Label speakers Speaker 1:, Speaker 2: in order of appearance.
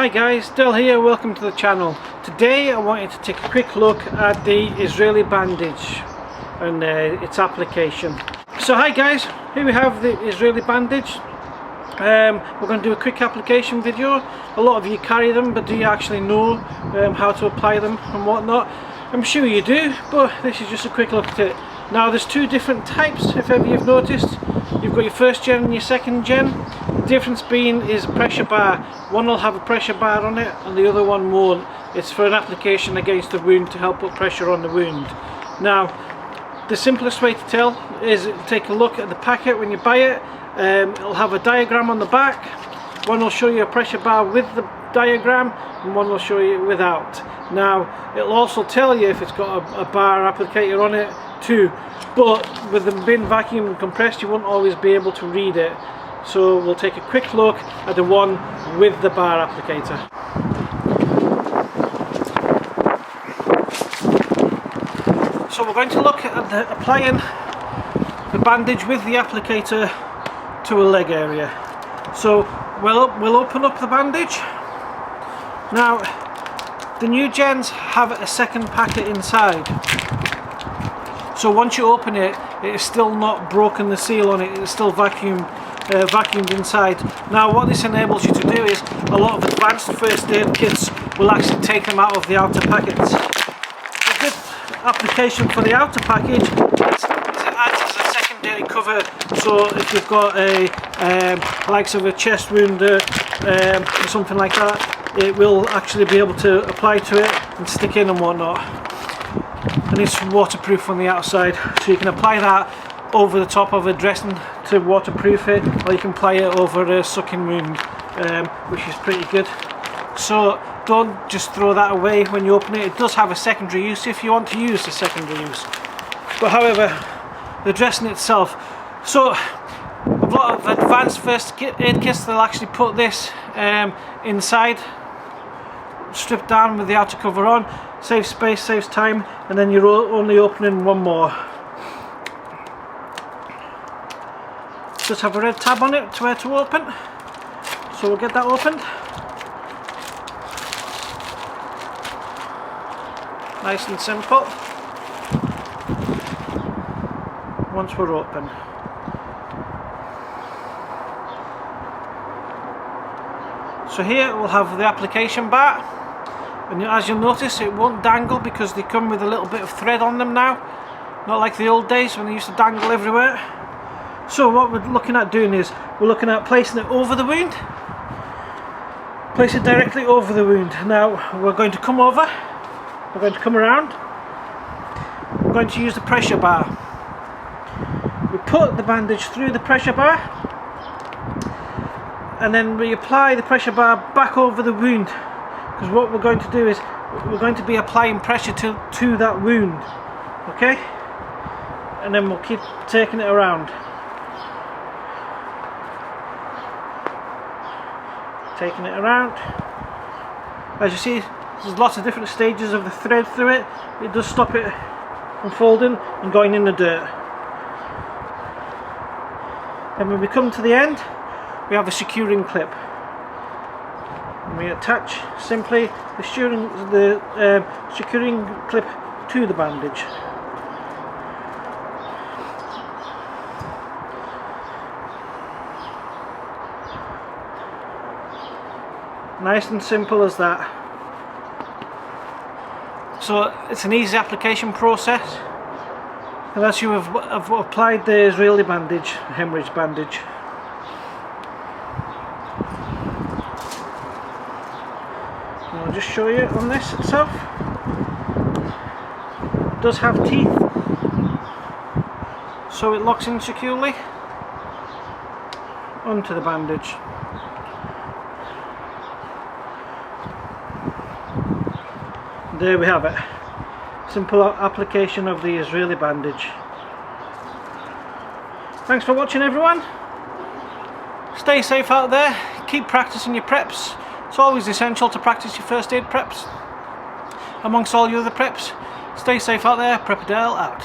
Speaker 1: Hi guys, Del here, welcome to the channel. Today I wanted to take a quick look at the Israeli Bandage and its application. So hi guys, here we have the Israeli Bandage. We're going to do a quick application video. A lot of you carry them, but do you actually know how to apply them and whatnot? I'm sure you do, but this is just a quick look at it. Now there's two different types, if ever you've noticed. You've got your first gen and your second gen. The difference being is a pressure bar. One will have a pressure bar on it and the other one won't. It's for an application against the wound to help put pressure on the wound. Now the simplest way to tell is take a look at the packet when you buy it. It'll have a diagram on the back. One will show you a pressure bar with the diagram and one will show you without. Now it'll also tell you if it's got a bar applicator on it too, but with them being vacuum and compressed you won't always be able to read it. So we'll take a quick look at the one with the bar applicator. So we're going to look at applying the bandage with the applicator to a leg area. So we'll open up the bandage. Now the new gens have a second packet inside. So once you open it, it is still not broken the seal on it, it's still vacuumed inside. Now what this enables you to do is a lot of advanced first aid kits will actually take them out of the outer packets. A good application for the outer package is it acts as a secondary cover, so if you've got a likes of a chest wound or something like that, it will actually be able to apply to it and stick in and whatnot. And it's waterproof on the outside, so you can apply that over the top of a dressing to waterproof it, or you can apply it over a sucking wound, which is pretty good. So don't just throw that away when you open it. It does have a secondary use if you want to use the secondary use, but however the dressing itself, so a lot of advanced first aid kits, they'll actually put this inside, stripped down with the outer cover on. Saves space, saves time, and then you're only opening one more. Just have a red tab on it to where to open, so we'll get that opened. Nice and simple. Once we're open, so here we'll have the application bar. And as you'll notice, it won't dangle because they come with a little bit of thread on them now, not like the old days when they used to dangle everywhere. So what we're looking at doing is we're looking at placing it over the wound, place it directly over the wound. Now we're going to come over, we're going to come around, we're going to use the pressure bar. We put the bandage through the pressure bar and then we apply the pressure bar back over the wound. Because what we're going to do is we're going to be applying pressure to that wound, okay? And then we'll keep taking it around. Taking it around. As you see, there's lots of different stages of the thread through it. It does stop it from folding and going in the dirt. And when we come to the end, we have a securing clip. And we attach simply the securing clip to the bandage. Nice and simple as that. So it's an easy application process unless you have applied the Israeli bandage, hemorrhage bandage. I'll just show you on this itself. It does have teeth, so it locks in securely onto the bandage. There we have it. Simple application of the Israeli bandage. Thanks for watching everyone. Stay safe out there, keep practicing your preps. It's always essential to practice your first aid preps amongst all your other preps. Stay safe out there. Prepper Del out.